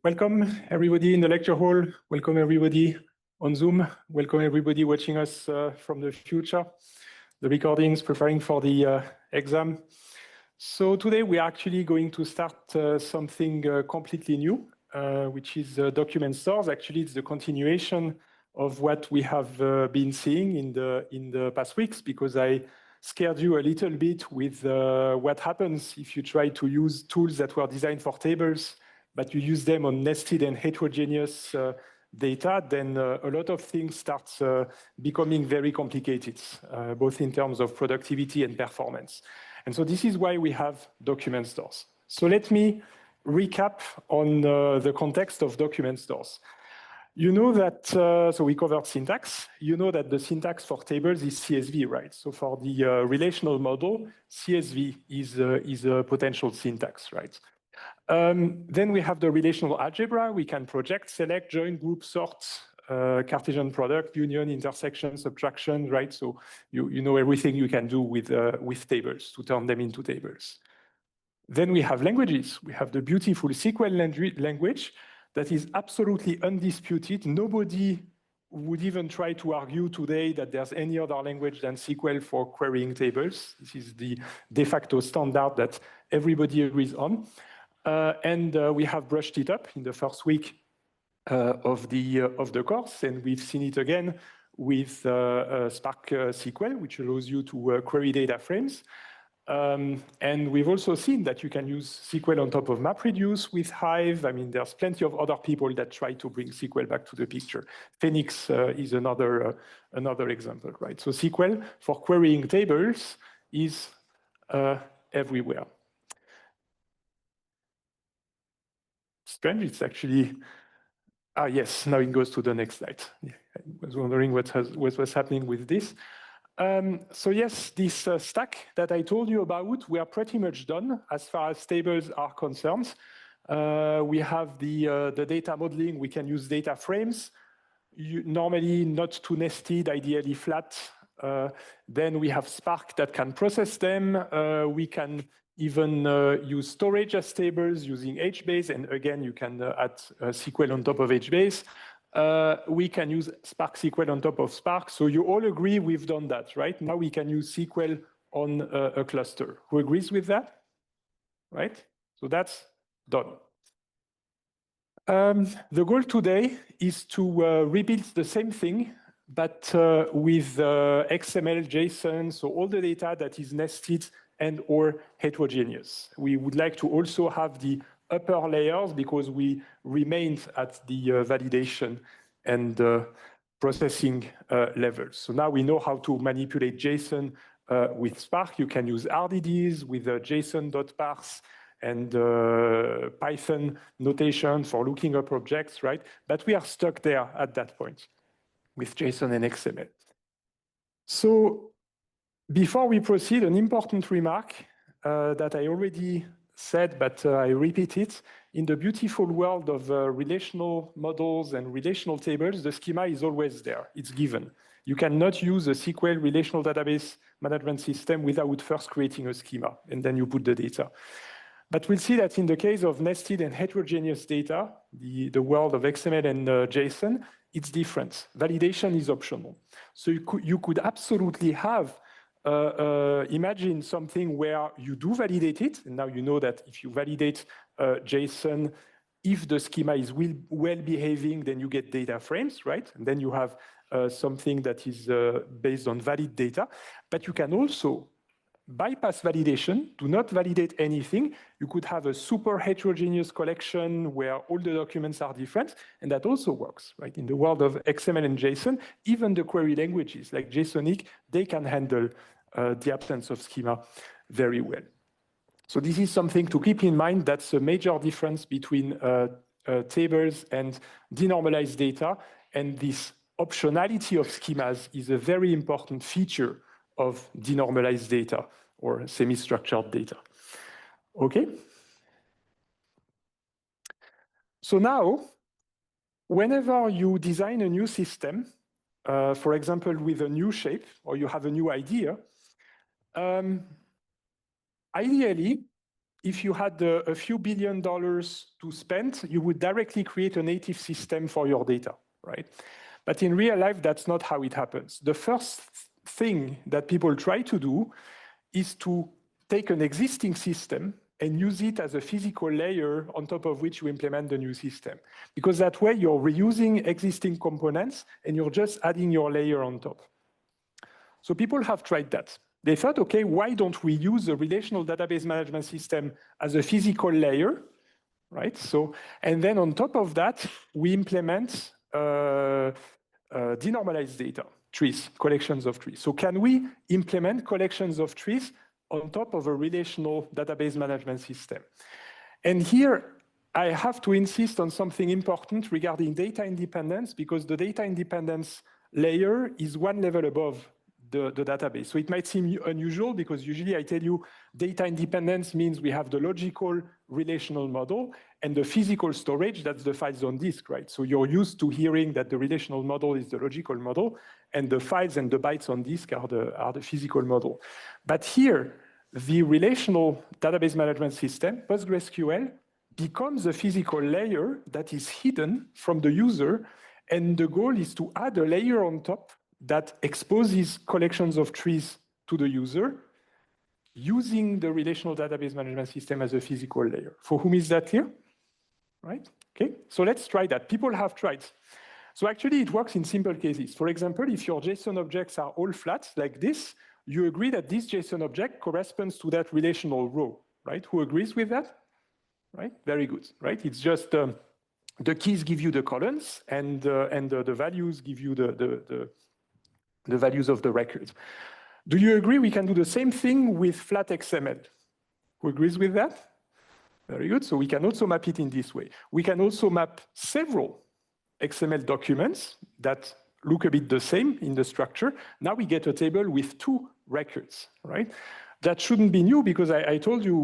Welcome everybody in the lecture hall. Welcome everybody on Zoom. Welcome everybody watching us from the future, the recordings, preparing for the exam. So today we are actually going to start something completely new, which is document stores. Actually, it's the continuation of what we have been seeing in the past weeks, because I scared you a little bit with what happens if you try to use tools that were designed for tables, but you use them on nested and heterogeneous data, then a lot of things start becoming very complicated, both in terms of productivity and performance. And so this is why we have document stores. So let me recap on the context of document stores. You know that, so we covered syntax. You know that the syntax for tables is CSV, right? So for the relational model, CSV is a potential syntax, right? Then we have the relational algebra. We can project, select, join, group, sort, Cartesian product, union, intersection, subtraction, right? So you know everything you can do with tables to turn them into tables. Then we have languages. We have the beautiful SQL language that is absolutely undisputed. Nobody would even try to argue today that there's any other language than SQL for querying tables. This is the de facto standard that everybody agrees on. And we have brushed it up in the first week of the course, and we've seen it again with Spark SQL, which allows you to query data frames. And we've also seen that you can use SQL on top of MapReduce with Hive. I mean, there's plenty of other people that try to bring SQL back to the picture. Phoenix is another example, right? So SQL for querying tables is everywhere. Strange, it's actually, yes, now it goes to the next slide. I was wondering what was happening with this. So yes, this stack that I told you about, we are pretty much done as far as tables are concerned. We have the data modeling. We can use data frames, normally not too nested, ideally flat. Then we have Spark that can process them. We can even use storage as tables using HBase. And again, you can add SQL on top of HBase. We can use Spark SQL on top of Spark. So you all agree we've done that, right? Now we can use SQL on a cluster. Who agrees with that? Right? So that's done. The goal today is to rebuild the same thing, but with XML, JSON, so all the data that is nested and or heterogeneous. We would like to also have the upper layers because we remained at the validation and processing levels. So now we know how to manipulate JSON with Spark. You can use RDDs with JSON.parse and Python notation for looking up objects, right? But we are stuck there at that point with JSON and XML. So before we proceed, an important remark that I already said, but I repeat it. In the beautiful world of relational models and relational tables, the schema is always there. It's given. You cannot use a SQL relational database management system without first creating a schema, and then you put the data. But we'll see that in the case of nested and heterogeneous data, the world of XML and JSON, it's different. Validation is optional. So you could absolutely have imagine something where you do validate it, and now you know that if you validate JSON, if the schema is well behaving, then you get data frames, right? And then you have something that is based on valid data. But you can also bypass validation, do not validate anything. You could have a super heterogeneous collection where all the documents are different, and that also works, right? In the world of XML and JSON, even the query languages like JSONic, they can handle the absence of schema very well. So this is something to keep in mind. That's a major difference between tables and denormalized data. And this optionality of schemas is a very important feature of denormalized data or semi-structured data. Okay? So now, whenever you design a new system, for example, with a new shape, or you have a new idea, ideally, if you had a few $1 billion to spend, you would directly create a native system for your data, right? But in real life, that's not how it happens. The first thing that people try to do is to take an existing system and use it as a physical layer on top of which you implement the new system. Because that way you're reusing existing components and you're just adding your layer on top. So people have tried that. They thought, okay, why don't we use a relational database management system as a physical layer, right? So, and then on top of that, we implement denormalized data, trees, collections of trees. So can we implement collections of trees on top of a relational database management system? And here, I have to insist on something important regarding data independence, because the data independence layer is one level above the database. So it might seem unusual because usually I tell you data independence means we have the logical relational model and the physical storage, that's the files on disk, right? So you're used to hearing that the relational model is the logical model and the files and the bytes on disk are the physical model. But here, the relational database management system, PostgreSQL, becomes a physical layer that is hidden from the user, and the goal is to add a layer on top that exposes collections of trees to the user using the relational database management system as a physical layer. For whom is that clear? Right? Okay, so let's try that. People have tried. So actually it works in simple cases. For example, if your JSON objects are all flat like this, you agree that this JSON object corresponds to that relational row, right? Who agrees with that? Right? Very good, right? It's just the keys give you the columns and the values give you the values of the records. Do you agree we can do the same thing with flat XML? Who agrees with that? Very good. So we can also map it in this way. We can also map several XML documents that look a bit the same in the structure. Now we get a table with 2 records, right? That shouldn't be new because I told you,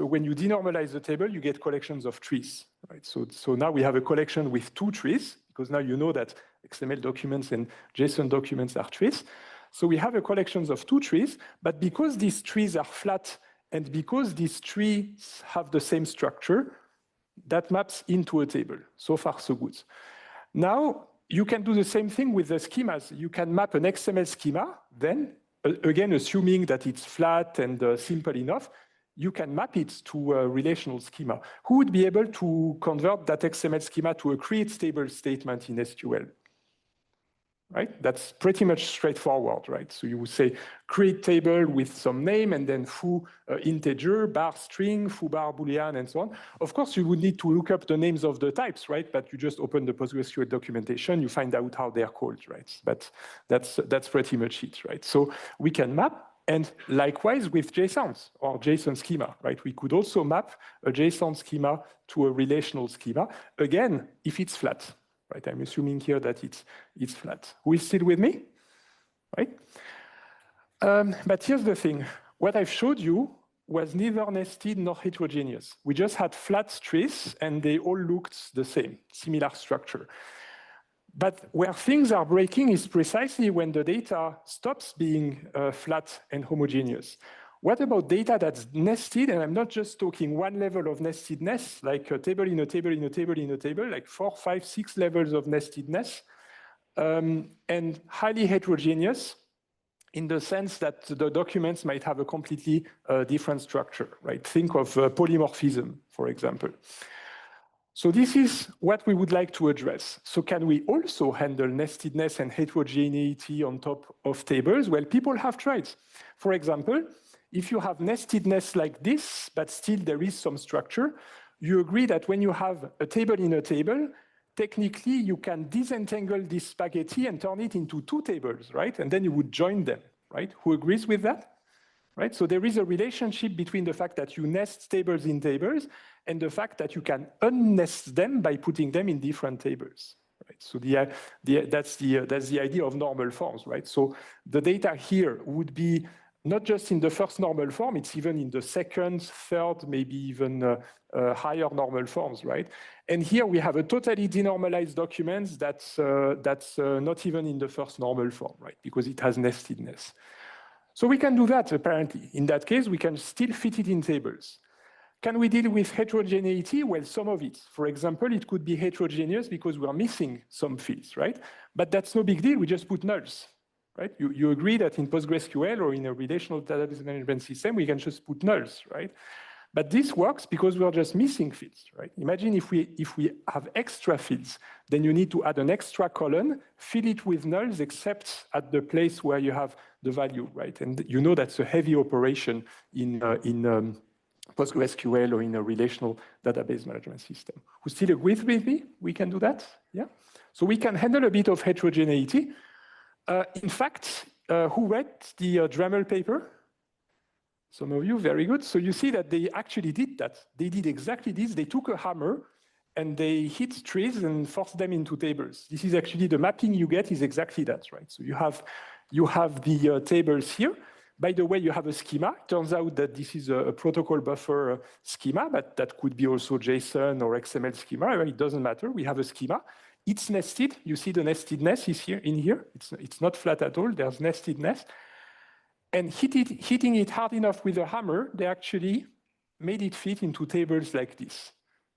when you denormalize the table, you get collections of trees, right? So now we have a collection with 2 trees because now you know that XML documents and JSON documents are trees. So we have a collection of 2 trees, but because these trees are flat and because these trees have the same structure, that maps into a table. So far, so good. Now, you can do the same thing with the schemas. You can map an XML schema, then, again, assuming that it's flat and simple enough, you can map it to a relational schema. Who would be able to convert that XML schema to a create table statement in SQL? Right? That's pretty much straightforward, right? So you would say create table with some name and then foo integer, bar string, foo bar boolean, and so on. Of course, you would need to look up the names of the types, right? But you just open the PostgreSQL documentation, you find out how they're called, right? But that's pretty much it, right? So we can map, and likewise with JSONs or JSON schema, right? We could also map a JSON schema to a relational schema, again, if it's flat. Right, I'm assuming here that it's flat. Who is still with me? Right? But here's the thing. What I've showed you was neither nested nor heterogeneous. We just had flat trees and they all looked the same, similar structure. But where things are breaking is precisely when the data stops being flat and homogeneous. What about data that's nested? And I'm not just talking one level of nestedness, like a table in a table in a table in a table, like 4, 5, 6 levels of nestedness, and highly heterogeneous in the sense that the documents might have a completely different structure, right? Think of polymorphism, for example. So this is what we would like to address. So can we also handle nestedness and heterogeneity on top of tables? Well, people have tried. For example, if you have nestedness like this, but still there is some structure, you agree that when you have a table in a table, technically you can disentangle this spaghetti and turn it into 2 tables, right? And then you would join them, right? Who agrees with that? Right? So there is a relationship between the fact that you nest tables in tables and the fact that you can unnest them by putting them in different tables. Right? So that's the idea of normal forms, right? So the data here would be not just in the first normal form, it's even in the second, third, maybe even higher normal forms, right? And here we have a totally denormalized document that's not even in the first normal form, right? Because it has nestedness. So we can do that, apparently. In that case, we can still fit it in tables. Can we deal with heterogeneity? Well, some of it. For example, it could be heterogeneous because we are missing some fields, right? But that's no big deal. We just put nulls, right? You agree that in PostgreSQL or in a relational database management system, we can just put nulls, right? But this works because we're just missing fields, right? Imagine if we have extra fields, then you need to add an extra column, fill it with nulls, except at the place where you have the value, right? And you know that's a heavy operation in PostgreSQL or in a relational database management system. Who still agrees with me? We can do that, yeah? So we can handle a bit of heterogeneity. In fact, who read the Dremel paper? Some of you, very good. So you see that they actually did that. They did exactly this. They took a hammer and they hit trees and forced them into tables. This is actually the mapping you get is exactly that, right? So you have the tables here. By the way, you have a schema. It turns out that this is a protocol buffer schema, but that could be also JSON or XML schema. It doesn't matter. We have a schema. It's nested. You see the nestedness is here in here. It's not flat at all. There's nestedness. And hitting it hard enough with a hammer, they actually made it fit into tables like this,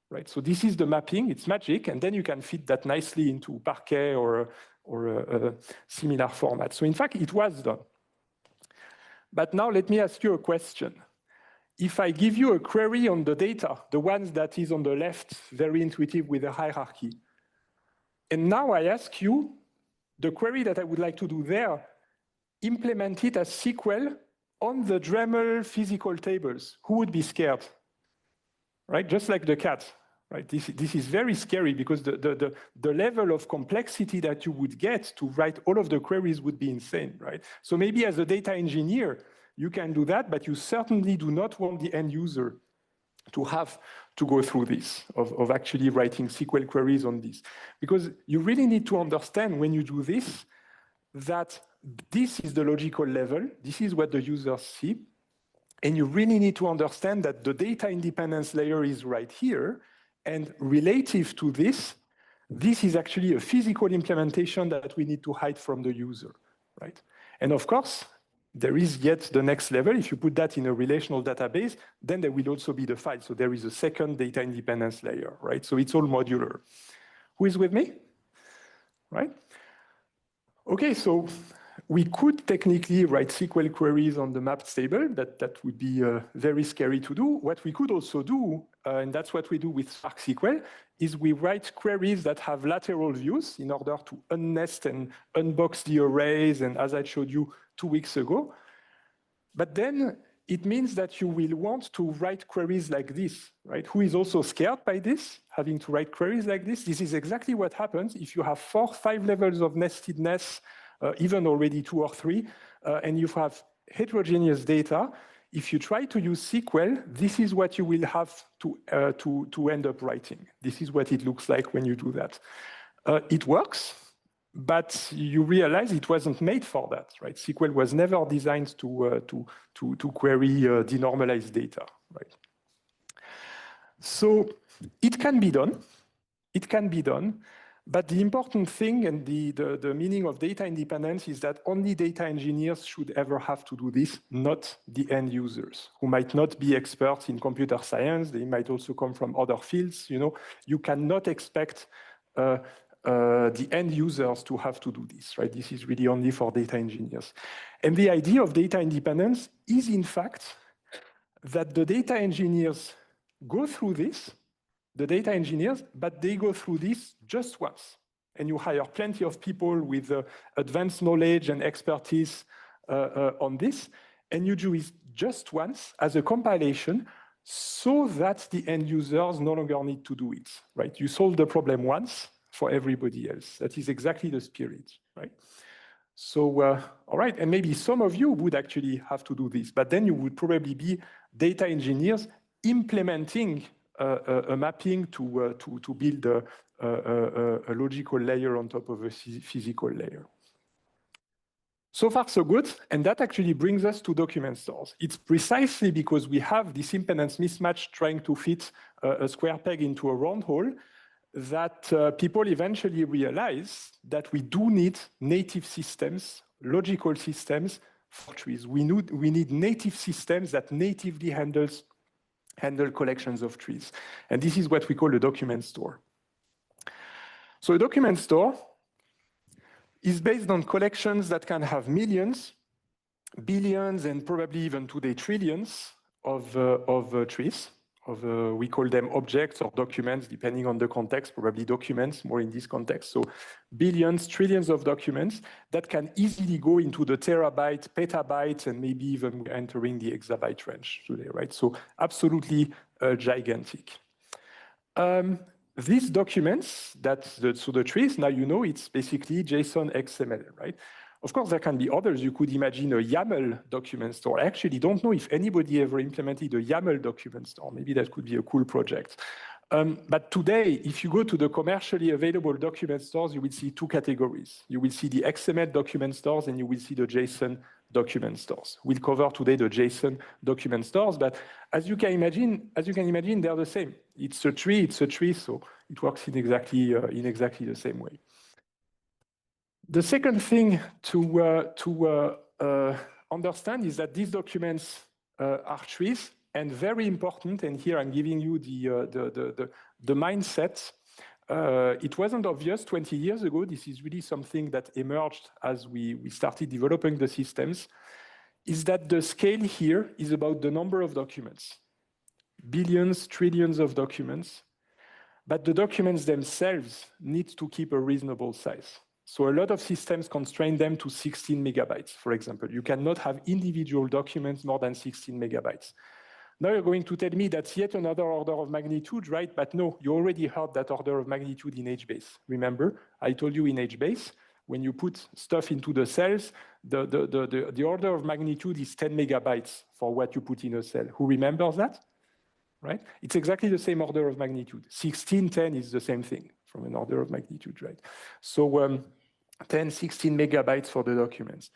right? So this is the mapping. It's magic, and then you can fit that nicely into Parquet or a similar format. So in fact, it was done. But now let me ask you a question. If I give you a query on the data, the ones that is on the left, very intuitive with a hierarchy, and now I ask you the query that I would like to do there, implement it as SQL on the Dremel physical tables, who would be scared? Right, just like the cat, right? This is very scary because the level of complexity that you would get to write all of the queries would be insane, right? So maybe as a data engineer, you can do that, but you certainly do not want the end user to have to go through this, of actually writing SQL queries on this. Because you really need to understand when you do this, that this is the logical level, this is what the users see, and you really need to understand that the data independence layer is right here, and relative to this, this is actually a physical implementation that we need to hide from the user, right? And of course, there is yet the next level. If you put that in a relational database, then there will also be the file. So there is a second data independence layer, right? So it's all modular. Who is with me? Right? Okay, so we could technically write SQL queries on the mapped table. That would be very scary to do. What we could also do, and that's what we do with Spark SQL, is we write queries that have lateral views in order to unnest and unbox the arrays, and as I showed you 2 weeks ago. But then it means that you will want to write queries like this, right? Who is also scared by this, having to write queries like this? This is exactly what happens if you have 4 or 5 levels of nestedness, even already 2 or 3, and you have heterogeneous data. If you try to use SQL, this is what you will have to end up writing. This is what it looks like when you do that. It works, but you realize it wasn't made for that, right? SQL was never designed to query denormalized data, right? So it can be done. It can be done. But the important thing and the meaning of data independence is that only data engineers should ever have to do this, not the end users, who might not be experts in computer science. They might also come from other fields. You know, you cannot expect the end users to have to do this, right? This is really only for data engineers. And the idea of data independence is, in fact, that the data engineers go through this, the data engineers, but they go through this just once. And you hire plenty of people with advanced knowledge and expertise on this, and you do it just once as a compilation so that the end users no longer need to do it, right? You solve the problem once for everybody else. That is exactly the spirit, right? So, all right, and maybe some of you would actually have to do this, but then you would probably be data engineers implementing a mapping to build a logical layer on top of a physical layer. So far, so good. And that actually brings us to document stores. It's precisely because we have this impedance mismatch trying to fit a square peg into a round hole that people eventually realize that we do need native systems, logical systems for trees. We need native systems that natively handles handle collections of trees. And this is what we call a document store. So a document store is based on collections that can have millions, billions, and probably even today trillions of trees. We call them objects or documents, depending on the context, probably documents more in this context. So billions, trillions of documents that can easily go into the terabyte, petabytes, and maybe even entering the exabyte range today, right? So absolutely gigantic. These documents, so the trees, now you know it's basically JSON XML, right? Of course, there can be others. You could imagine a YAML document store. I actually don't know if anybody ever implemented a YAML document store. Maybe that could be a cool project. But today, if you go to the commercially available document stores, you will see two categories. You will see the XML document stores and you will see the JSON document stores. We'll cover today the JSON document stores, but as you can imagine, they're the same. It's a tree, so it works in exactly the same way. The second thing to understand is that these documents are trees, and very important, and here I'm giving you the mindset. It wasn't obvious 20 years ago. This is really something that emerged as we started developing the systems, is that the scale here is about the number of documents. Billions, trillions of documents, but the documents themselves need to keep a reasonable size. So a lot of systems constrain them to 16 megabytes, for example. You cannot have individual documents more than 16 megabytes. Now you're going to tell me that's yet another order of magnitude, right? But no, you already heard that order of magnitude in HBase. Remember, I told you in HBase, when you put stuff into the cells, the order of magnitude is 10 megabytes for what you put in a cell. Who remembers that? Right? It's exactly the same order of magnitude. 16, 10 is the same thing from an order of magnitude, right? So 10, 16 megabytes for the documents.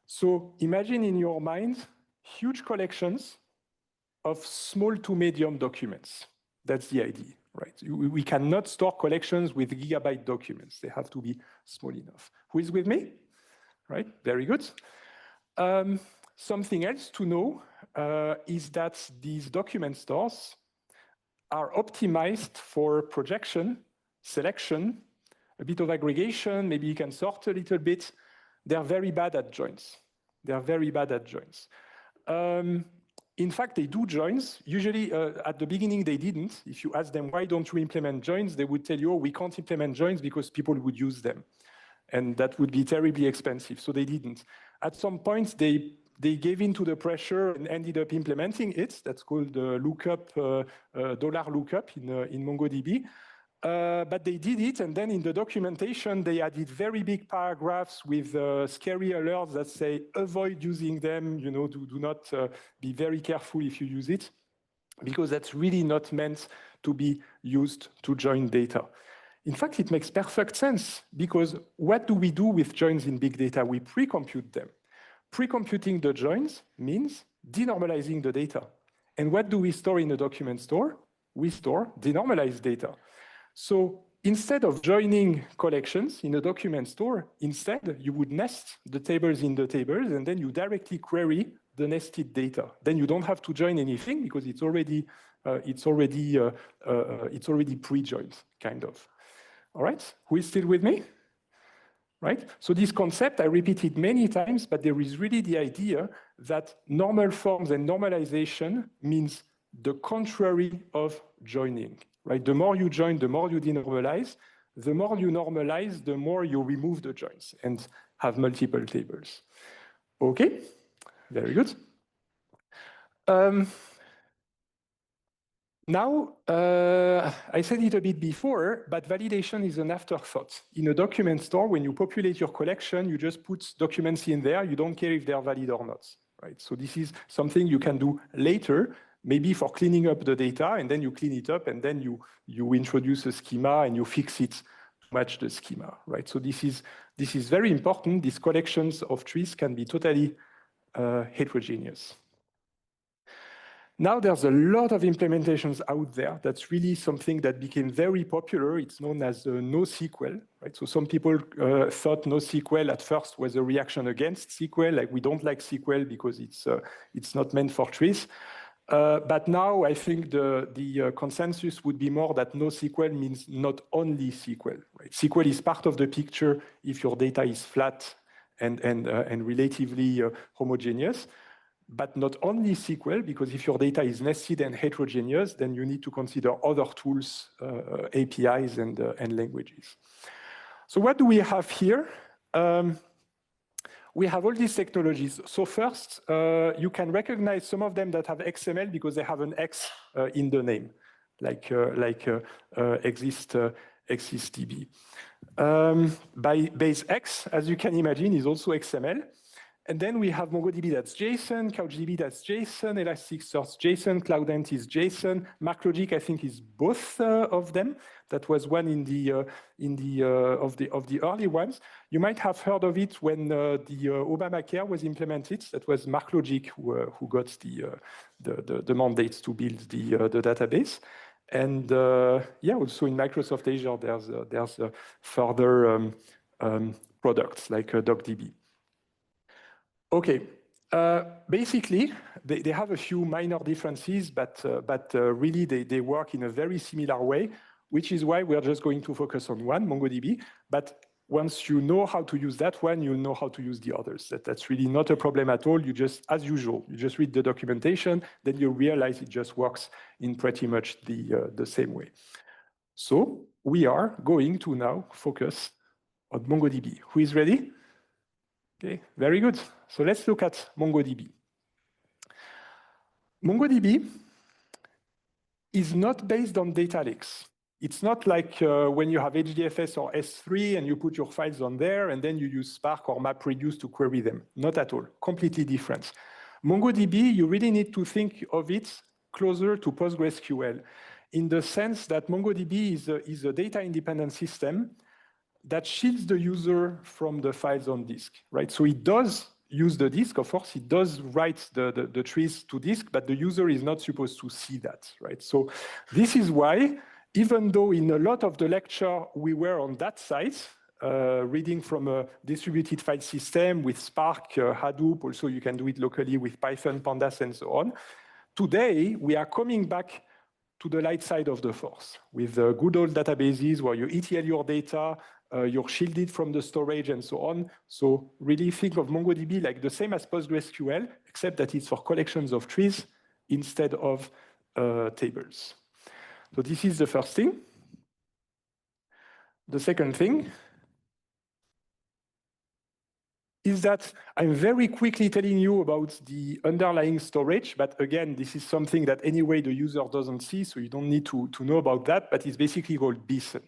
So imagine in your mind, huge collections of small to medium documents. That's the idea, right? We cannot store collections with gigabyte documents. They have to be small enough. Who is with me? Right, very good. Something else to know is that these document stores are optimized for projection, selection, a bit of aggregation, maybe you can sort a little bit. They're very bad at joins. In fact, they do joins. Usually, at the beginning, they didn't. If you ask them, why don't you implement joins? They would tell you, oh, we can't implement joins because people would use them. And that would be terribly expensive, so they didn't. At some point, they gave in to the pressure and ended up implementing it. That's called lookup, dollar lookup in MongoDB. But they did it, and then in the documentation, they added very big paragraphs with scary alerts that say, avoid using them, you know, do not be very careful if you use it, because that's really not meant to be used to join data. In fact, it makes perfect sense, because what do we do with joins in big data? We pre-compute them. Pre-computing the joins means denormalizing the data. And what do we store in a document store? We store denormalized data. So instead of joining collections in a document store, instead you would nest the tables in the tables, and then you directly query the nested data. Then you don't have to join anything because it's already pre-joined, kind of. All right, who is still with me? Right? So this concept, I repeat it many times, but there is really the idea that normal forms and normalization means the contrary of joining, right? The more you join, the more you denormalize. The more you normalize, the more you remove the joins and have multiple tables. Okay, very good. Now, I said it a bit before, but validation is an afterthought. In a document store, when you populate your collection, you just put documents in there. You don't care if they're valid or not, right? So this is something you can do later, maybe for cleaning up the data, and then you clean it up, and then you introduce a schema and you fix it to match the schema, right? So this is very important. These collections of trees can be totally heterogeneous. Now there's a lot of implementations out there. That's really something that became very popular. It's known as NoSQL, right? So some people thought NoSQL at first was a reaction against SQL, like we don't like SQL because it's not meant for trees. But now I think the consensus would be more that NoSQL means not only SQL. Right? SQL is part of the picture if your data is flat and relatively homogeneous, but not only SQL, because if your data is nested and heterogeneous, then you need to consider other tools, APIs and languages. So what do we have here? We have all these technologies. So first, you can recognize some of them that have XML because they have an X in the name, like ExistDB. By base X, as you can imagine, is also XML. And then we have MongoDB that's JSON, CouchDB that's JSON, Elasticsearch JSON, CloudEnt is JSON, MacLogic I think is both of them. That was one in the of the early ones. You might have heard of it when the Obamacare was implemented. That was MacLogic who got the mandates to build the database. And yeah, also in Microsoft Azure there's further products like DocDB. Okay, basically, they have a few minor differences, but really they work in a very similar way, which is why we're just going to focus on one, MongoDB. But once you know how to use that one, you'll know how to use the others. That's really not a problem at all. You just, as usual, you just read the documentation, then you realize it just works in pretty much the same way. So we are going to now focus on MongoDB. Who is ready? Okay, very good. So let's look at MongoDB. MongoDB is not based on data lakes. It's not like when you have HDFS or S3 and you put your files on there and then you use Spark or MapReduce to query them. Not at all, completely different. MongoDB, you really need to think of it closer to PostgreSQL in the sense that MongoDB is a data-independent system that shields the user from the files on disk, right? So it does use the disk, of course, it does write the trees to disk, but the user is not supposed to see that, right? So this is why, even though in a lot of the lecture we were on that side, reading from a distributed file system with Spark, Hadoop, also you can do it locally with Python, Pandas, and so on. Today, we are coming back to the light side of the force with good old databases where you ETL your data, you're shielded from the storage and so on. So really think of MongoDB like the same as PostgreSQL, except that it's for collections of trees instead of tables. So this is the first thing. The second thing is that I'm very quickly telling you about the underlying storage, but again, this is something that anyway the user doesn't see, so you don't need to know about that, but it's basically called Bison.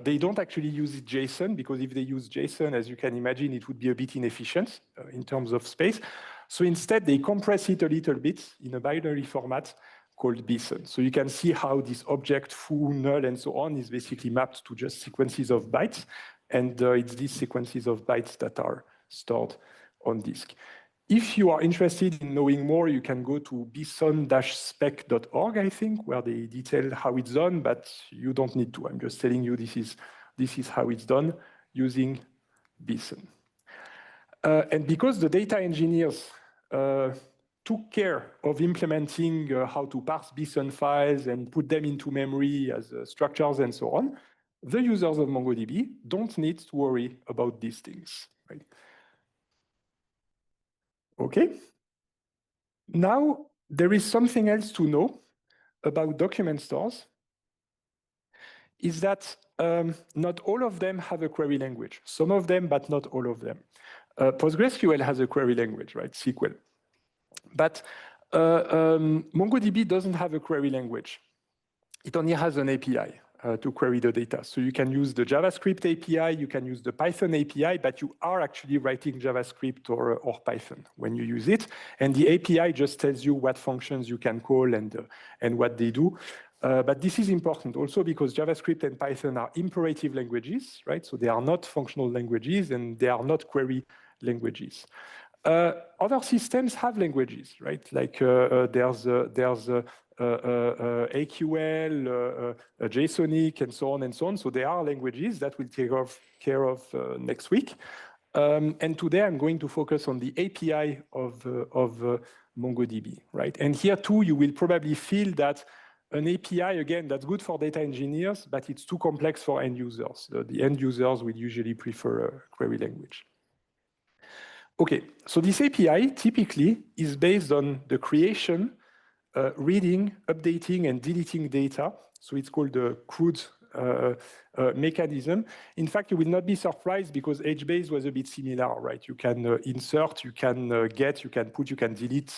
They don't actually use JSON, because if they use JSON, as you can imagine, it would be a bit inefficient in terms of space. So instead, they compress it a little bit in a binary format called Bison. So you can see how this object, foo, null, and so on is basically mapped to just sequences of bytes, and it's these sequences of bytes that are stored on disk. If you are interested in knowing more, you can go to bison-spec.org, I think, where they detail how it's done, but you don't need to. I'm just telling you this is how it's done using Bison. And because the data engineers took care of implementing how to parse Bison files and put them into memory as structures and so on, the users of MongoDB don't need to worry about these things, right? Okay. Now, there is something else to know about document stores, is that not all of them have a query language. Some of them, but not all of them. PostgreSQL has a query language, right? SQL. But MongoDB doesn't have a query language. It only has an API to query the data. So you can use the JavaScript API, you can use the Python API, but you are actually writing JavaScript or Python when you use it. And the API just tells you what functions you can call and what they do. But this is important also because JavaScript and Python are imperative languages, right? So they are not functional languages and they are not query languages. Other systems have languages, right? Like there's AQL, JSONic, and so on and so on. So there are languages that we'll take care of next week. And today I'm going to focus on the API of MongoDB, right? And here too, you will probably feel that an API, again, that's good for data engineers, but it's too complex for end users. The end users will usually prefer a query language. Okay, so this API typically is based on the creation, reading, updating, and deleting data. So it's called the CRUD mechanism. In fact, you will not be surprised because HBase was a bit similar, right? You can insert, you can get, you can put, you can delete,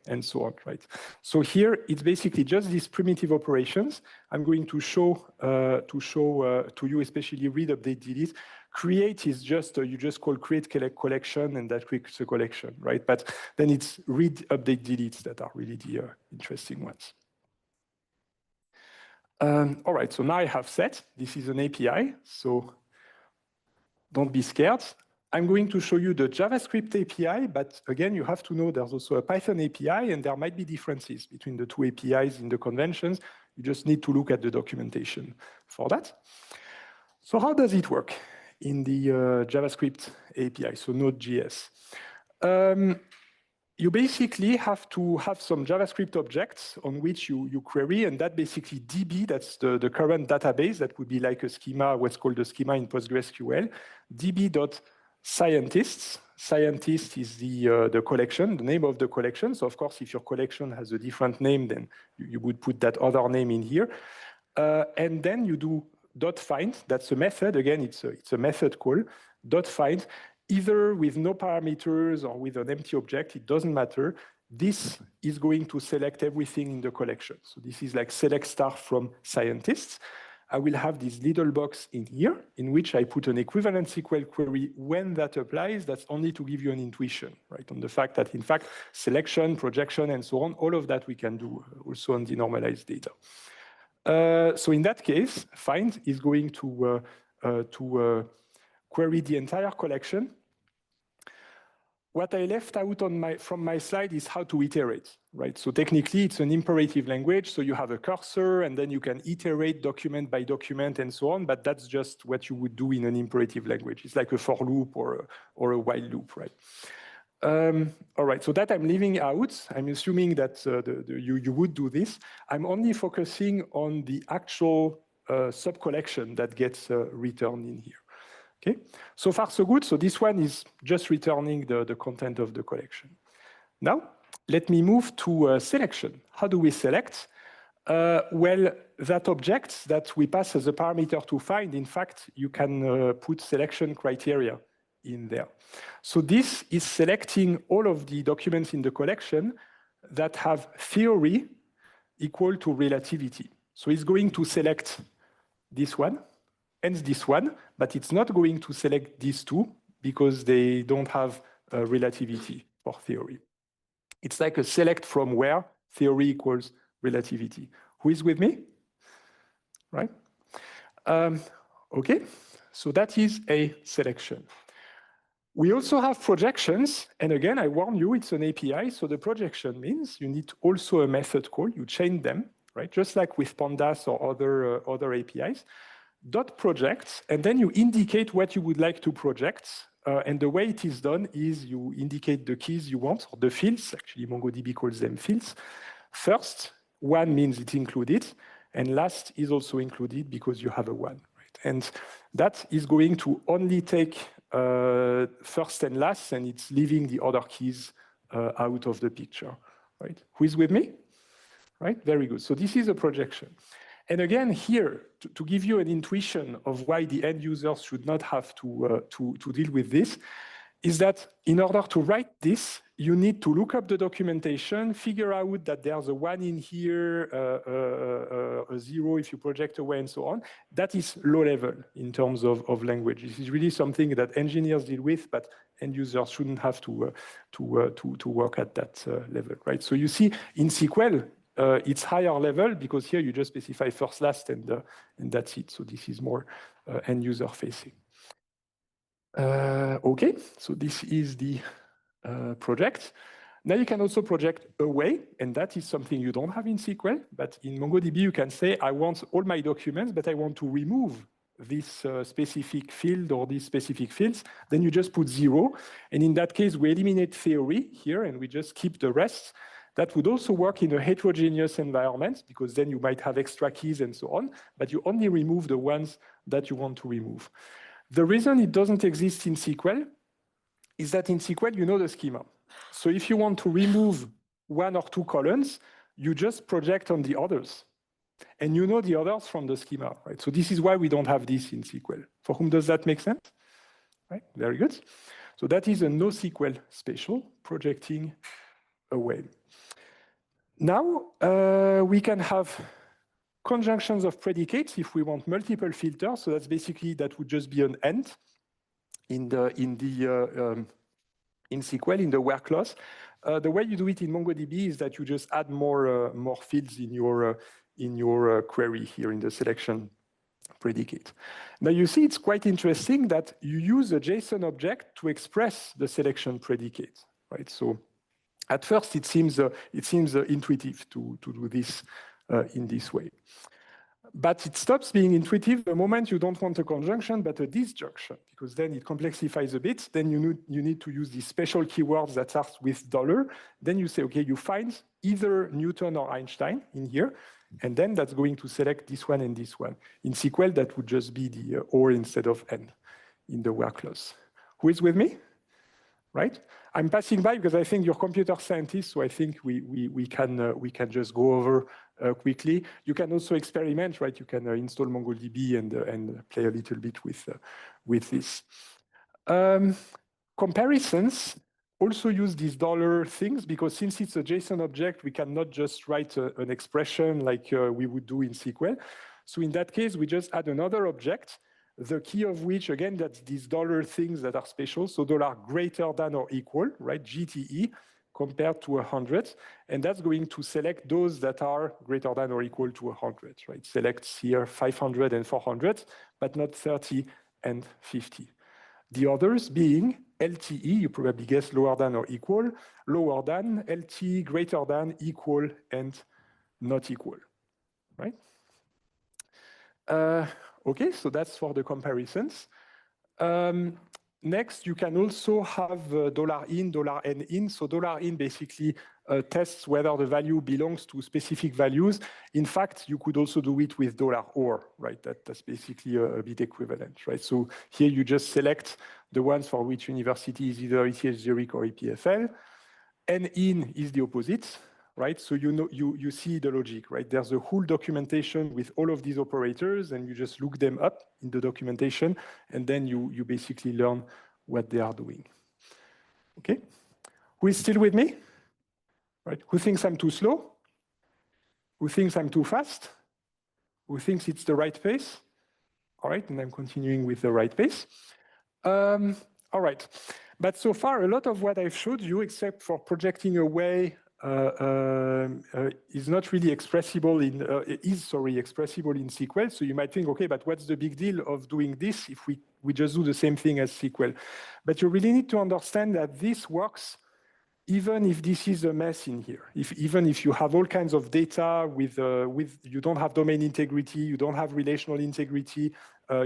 and so on, right? So here, it's basically just these primitive operations. I'm going to show to you, especially read, update, delete. Create is just, you just call create collection, and that creates a collection, right? But then it's read, update, delete that are really the interesting ones. All right, so now I have set. This is an API, so don't be scared. I'm going to show you the JavaScript API, but again, you have to know there's also a Python API, and there might be differences between the two APIs in the conventions. You just need to look at the documentation for that. So how does it work in the JavaScript API, so Node.js? You basically have to have some JavaScript objects on which you query, and that basically DB, that's the current database, that would be like a schema, what's called a schema in PostgreSQL, db.scientists. Scientist is the collection, the name of the collection. So of course, if your collection has a different name, then you would put that other name in here. And then you do .find, that's a method, again, it's a method call, .find, either with no parameters or with an empty object, it doesn't matter. This is going to select everything in the collection. So this is like select star from scientists. I will have this little box in here in which I put an equivalent SQL query when that applies. That's only to give you an intuition, right? On the fact that, in fact, selection, projection, and so on, all of that we can do also on the normalized data. So in that case, find is going to query the entire collection. What I left out from my slide is how to iterate, right? So technically, it's an imperative language. So you have a cursor, and then you can iterate document by document and so on. But that's just what you would do in an imperative language. It's like a for loop or a while loop, right? All right, so that I'm leaving out. I'm assuming that you would do this. I'm only focusing on the actual sub-collection that gets returned in here. Okay, so far so good. So this one is just returning the content of the collection. Now, let me move to selection. How do we select? Well, that object that we pass as a parameter to find, in fact, you can put selection criteria in there. So this is selecting all of the documents in the collection that have theory equal to relativity. So it's going to select this one and this one, but it's not going to select these two because they don't have relativity for theory. It's like a select from where theory equals relativity. Who is with me? Right? Okay, so that is a selection. We also have projections, and again, I warn you, it's an API, so the projection means you need also a method call, you chain them, right? Just like with Pandas or other APIs. .project, and then you indicate what you would like to project, and the way it is done is you indicate the keys you want, or the fields, actually MongoDB calls them fields. First, one means it's included, and last is also included because you have a one, right? And that is going to only take first and last, and it's leaving the other keys out of the picture, right? Who is with me? Right, very good. So this is a projection. And again, here, to give you an intuition of why the end users should not have to deal with this, is that in order to write this, you need to look up the documentation, figure out that there's a one in here, a zero if you project away, and so on. That is low level in terms of language. This is really something that engineers deal with, but end users shouldn't have to work at that level, right? So you see, in SQL, it's higher level because here you just specify first, last, and that's it. So this is more end user facing. Okay, so this is the project. Now you can also project away, and that is something you don't have in SQL, but in MongoDB you can say, I want all my documents, but I want to remove this specific field or these specific fields, then you just put 0. And in that case, we eliminate theory here and we just keep the rest. That would also work in a heterogeneous environment because then you might have extra keys and so on, but you only remove the ones that you want to remove. The reason it doesn't exist in SQL is that in SQL, you know the schema. So if you want to remove 1 or 2 columns, you just project on the others. And you know the others from the schema, right? So this is why we don't have this in SQL. For whom does that make sense? Right, very good. So that is a NoSQL special, projecting away. Now, we can have conjunctions of predicates if we want multiple filters. So that's basically, that would just be an AND in SQL, in the where clause. The way you do it in MongoDB is that you just add more fields in your query here in the selection predicate. Now you see it's quite interesting that you use a JSON object to express the selection predicate, right? So at first it seems intuitive to do this in this way. But it stops being intuitive the moment you don't want a conjunction, but a disjunction, because then it complexifies a bit. Then you need to use these special keywords that start with $. Then you say, okay, you find either Newton or Einstein in here, and then that's going to select this one and this one. In SQL, that would just be the or instead of n in the where clause. Who is with me? Right? I'm passing by because I think you're computer scientists, so I think we can just go over quickly. You can also experiment, right? You can install MongoDB and play a little bit with this. Comparisons also use these $ things because since it's a JSON object, we cannot just write an expression like we would do in SQL. So in that case, we just add another object, the key of which, again, that's these $ things that are special. So greater than or equal, right? GTE compared to 100. And that's going to select those that are greater than or equal to 100, right? Selects here 500 and 400, but not 30 and 50. The others being LTE, you probably guess lower than or equal, lower than, LT, greater than, equal, and not equal, right? Okay, so that's for the comparisons. Next, you can also have $in, $n in. So $in basically tests whether the value belongs to specific values. In fact, you could also do it with $or, right? That's basically a bit equivalent, right? So here you just select the ones for which university is either ETH, Zurich, or EPFL. N in is the opposite, right? So you see the logic, right? There's a whole documentation with all of these operators, and you just look them up in the documentation, and then you basically learn what they are doing. Okay? Who is still with me? Right? Who thinks I'm too slow? Who thinks I'm too fast? Who thinks it's the right pace? All right, and I'm continuing with the right pace. All right, but so far, a lot of what I've showed you, except for projecting away, is not really expressible in expressible in SQL. So you might think, okay, but what's the big deal of doing this if we just do the same thing as SQL? But you really need to understand that this works even if this is a mess in here. Even if you have all kinds of data with you don't have domain integrity, you don't have relational integrity,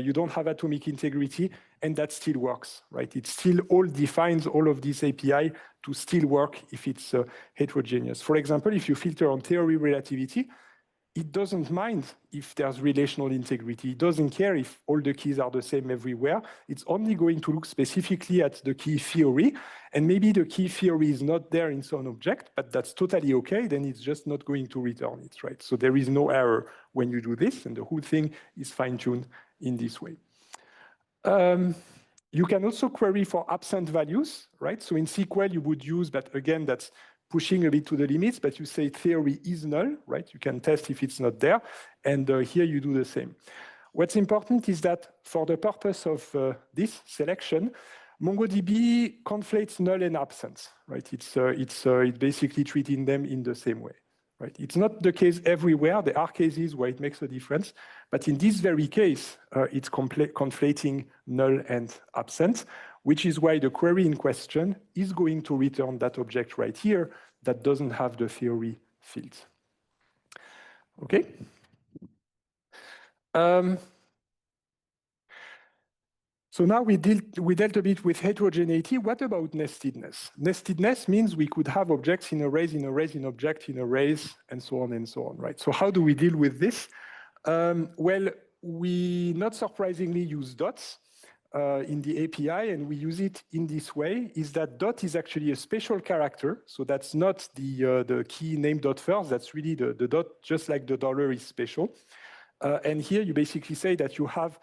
you don't have atomic integrity, and that still works, right? It still all defines all of this API to still work if it's heterogeneous. For example, if you filter on theory relativity, it doesn't mind if there's relational integrity. It doesn't care if all the keys are the same everywhere. It's only going to look specifically at the key theory. And maybe the key theory is not there in some object, but that's totally okay. Then it's just not going to return it, right? So there is no error when you do this, and the whole thing is fine-tuned in this way. You can also query for absent values, right? So in SQL, you would use, but again, that's pushing a bit to the limits, but you say theory is null, right? You can test if it's not there. And here you do the same. What's important is that for the purpose of this selection, MongoDB conflates null and absent, right? It's basically treating them in the same way, right? It's not the case everywhere. There are cases where it makes a difference, but in this very case, it's conflating null and absent, which is why the query in question is going to return that object right here that doesn't have the theory field. Okay? So now we dealt a bit with heterogeneity. What about nestedness? Nestedness means we could have objects in arrays, in arrays, in objects, in arrays, and so on, right? So how do we deal with this? Well, we not surprisingly use dots in the API, and we use it in this way, is that dot is actually a special character. So that's not the key name dot first, that's really the dot, just like the dollar is special. And here you basically say that you have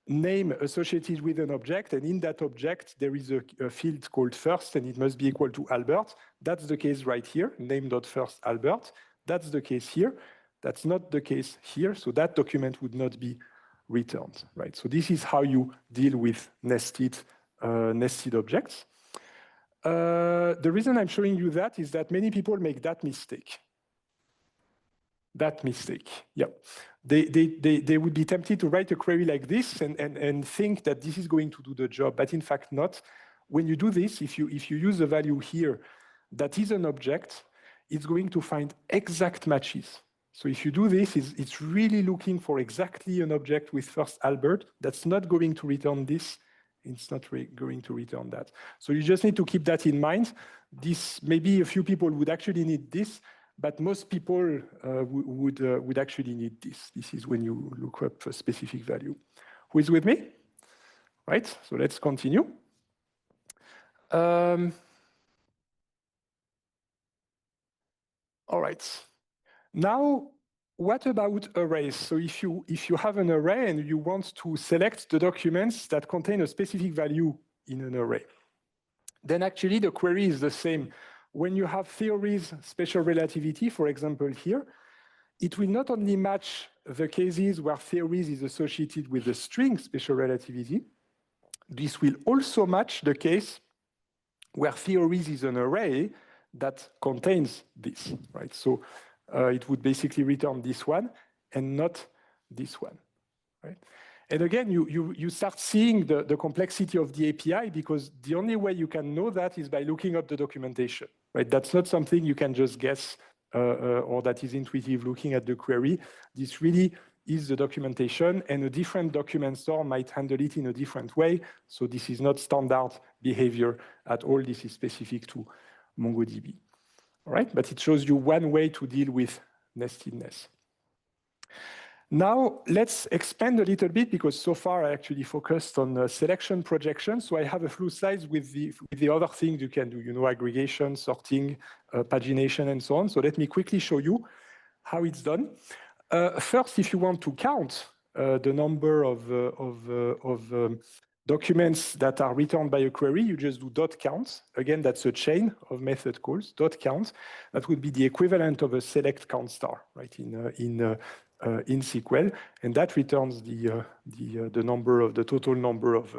name associated with an object, and in that object there is a field called first, and it must be equal to Albert. That's the case right here, name.first Albert. That's the case here. That's not the case here, so that document would not be returned, right? So this is how you deal with nested objects. The reason I'm showing you that is that many people make that mistake. Yeah. They would be tempted to write a query like this and think that this is going to do the job, but in fact not. When you do this, if you use a value here that is an object, it's going to find exact matches. So if you do this, it's really looking for exactly an object with first Albert. That's not going to return this. It's not going to return that. So you just need to keep that in mind. This, maybe a few people would actually need this, but most people would actually need this. This is when you look up a specific value. Who is with me? Right, so let's continue. All right. Now, what about arrays? So if you have an array and you want to select the documents that contain a specific value in an array, then actually the query is the same. When you have theories, special relativity, for example here, it will not only match the cases where theories is associated with the string special relativity, this will also match the case where theories is an array that contains this, right? So it would basically return this one and not this one, right? And again, you start seeing the complexity of the API, because the only way you can know that is by looking up the documentation, right? That's not something you can just guess or that is intuitive looking at the query. This really is the documentation, and a different document store might handle it in a different way. So this is not standard behavior at all. This is specific to MongoDB. All right, but it shows you one way to deal with nestedness. Now, let's expand a little bit, because so far I actually focused on selection projection. So I have a few slides with the other things you can do, you know, aggregation, sorting, pagination, and so on. So let me quickly show you how it's done. First, if you want to count the number of documents that are returned by a query, you just do dot count. Again, that's a chain of method calls, dot count. That would be the equivalent of a select count star, right, in SQL, and that returns the total number of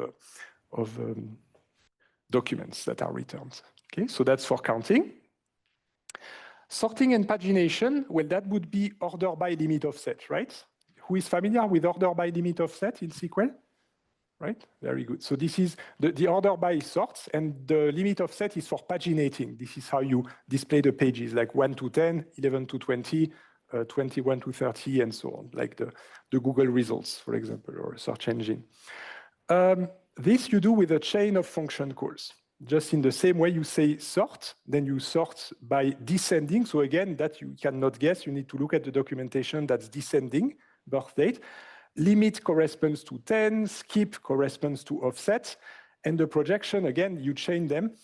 documents that are returned. Okay, so that's for counting. Sorting and pagination, well, that would be order by limit offset, right? Who is familiar with order by limit offset in SQL? Right, very good. So this is the order by sorts, and the limit offset is for paginating. This is how you display the pages, like 1 to 10, 11 to 20, 21 to 30, and so on, like the Google results, for example, or a search engine. This you do with a chain of function calls. Just in the same way you say sort, then you sort by descending. So again, that you cannot guess. You need to look at the documentation that's descending, birth date. Limit corresponds to 10, skip corresponds to offset. And the projection, again, you chain them.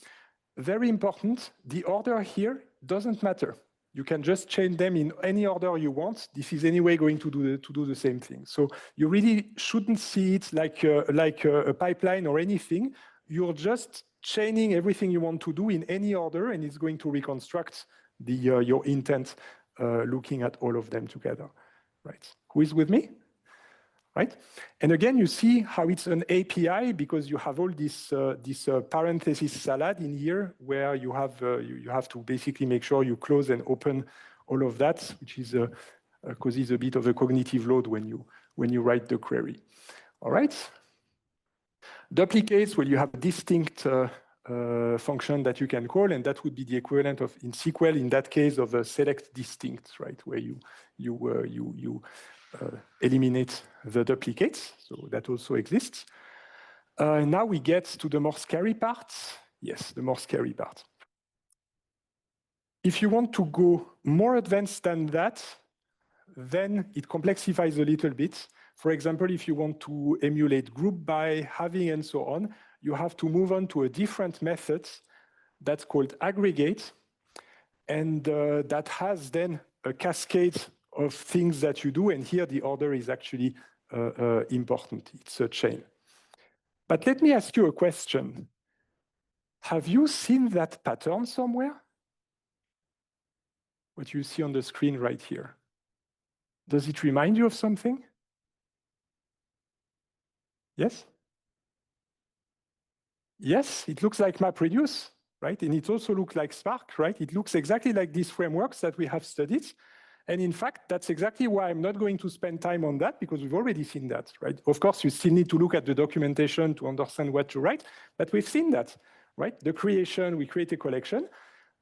Very important, the order here doesn't matter. You can just chain them in any order you want. This is anyway going to do the same thing. So you really shouldn't see it like a pipeline or anything. You're just chaining everything you want to do in any order, and it's going to reconstruct your intent looking at all of them together. Right? Who is with me? Right? And again, you see how it's an API, because you have all this parenthesis salad in here, where you have to basically make sure you close and open all of that, which is causes a bit of a cognitive load when you write the query. All right. Duplicates, well, you have a distinct function that you can call, and that would be the equivalent of in SQL in that case of a select distinct, right, where you eliminate the duplicates. So that also exists. Now we get to the more scary part. Yes, the more scary part. If you want to go more advanced than that, then it complexifies a little bit. For example, if you want to emulate group by, halving, and so on, you have to move on to a different method that's called aggregate. And that has then a cascade of things that you do. And here the order is actually important. It's a chain. But let me ask you a question. Have you seen that pattern somewhere? What you see on the screen right here. Does it remind you of something? Yes? Yes, it looks like MapReduce, right? And it also looks like Spark, right? It looks exactly like these frameworks that we have studied. And in fact, that's exactly why I'm not going to spend time on that, because we've already seen that, right? Of course, you still need to look at the documentation to understand what to write, but we've seen that, right? The creation, we create a collection.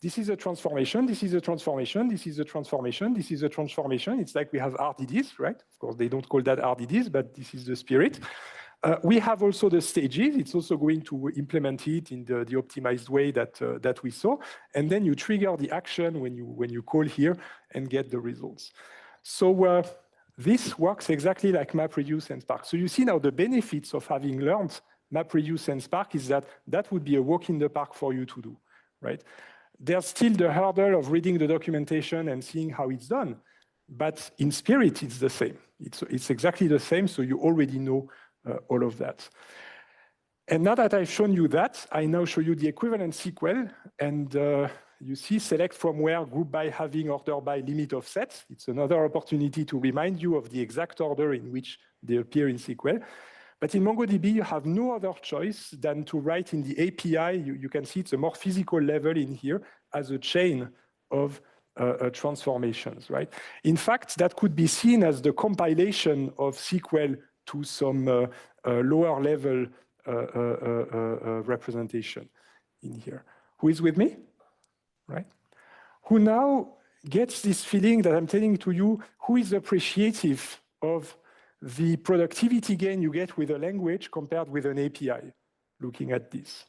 This is a transformation, this is a transformation, this is a transformation, this is a transformation. It's like we have RDDs, right? Of course, they don't call that RDDs, but this is the spirit. We have also the stages. It's also going to implement it in the optimized way that we saw. And then you trigger the action when you call here and get the results. So this works exactly like MapReduce and Spark. So you see now the benefits of having learned MapReduce and Spark is that that would be a walk in the park for you to do, right? There's still the hurdle of reading the documentation and seeing how it's done. But in spirit, it's the same. It's exactly the same, so you already know all of that. And now that I've shown you that, I now show you the equivalent SQL. And you see select from where, group by, halving, order by, limit of set. It's another opportunity to remind you of the exact order in which they appear in SQL. But in MongoDB, you have no other choice than to write in the API. You can see it's a more physical level in here as a chain of transformations, right? In fact, that could be seen as the compilation of SQL to some lower level representation in here. Who is with me? Right? Who now gets this feeling that I'm telling to you, who is appreciative of the productivity gain you get with a language compared with an API, looking at this.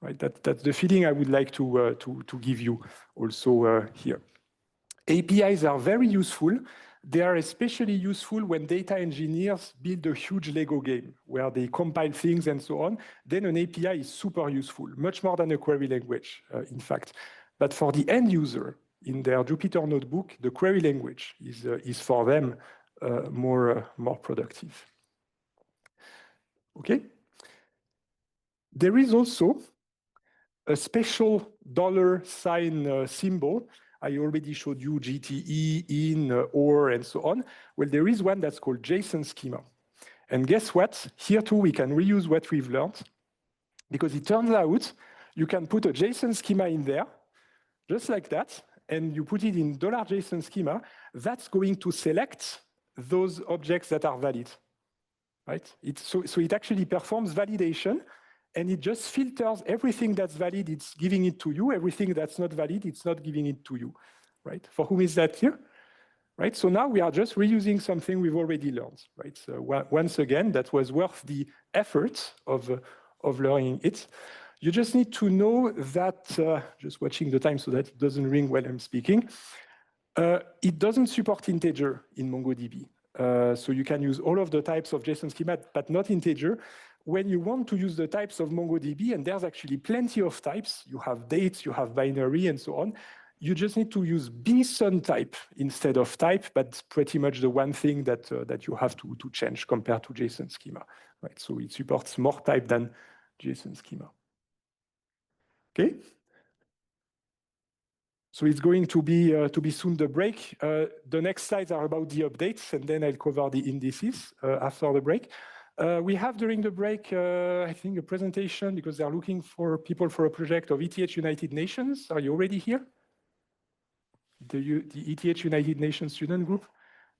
Right? That's the feeling I would like to give you also here. APIs are very useful. They are especially useful when data engineers build a huge Lego game where they compile things and so on. Then an API is super useful, much more than a query language, in fact. But for the end user, in their Jupyter notebook, the query language is for them more productive. Okay? There is also a special $sign symbol. I already showed you GTE, in, or, and so on. Well, there is one that's called JSON schema. And guess what? Here too, we can reuse what we've learned, because it turns out you can put a JSON schema in there, just like that, and you put it in $JSON schema. That's going to select those objects that are valid, right? So it actually performs validation, and it just filters everything that's valid, it's giving it to you. Everything that's not valid, it's not giving it to you, right? For whom is that clear? Right? So now we are just reusing something we've already learned, right? So once again, that was worth the effort of learning it. You just need to know that, just watching the time so that it doesn't ring while I'm speaking, it doesn't support integer in MongoDB. So you can use all of the types of JSON schema, but not integer. When you want to use the types of MongoDB, and there's actually plenty of types, you have dates, you have binary, and so on, you just need to use bson type instead of type, but pretty much the one thing that you have to change compared to JSON schema, right? So it supports more type than JSON schema. Okay? So it's going to be soon the break. The next slides are about the updates, and then I'll cover the indices after the break. We have during the break, I think, a presentation because they're looking for people for a project of ETH United Nations. Are you already here? The ETH United Nations student group?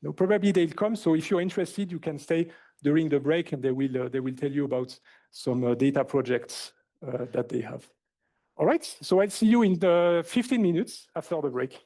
No, probably they'll come. So if you're interested, you can stay during the break, and they will tell you about some data projects that they have. All right. So I'll see you in the 15 minutes after the break.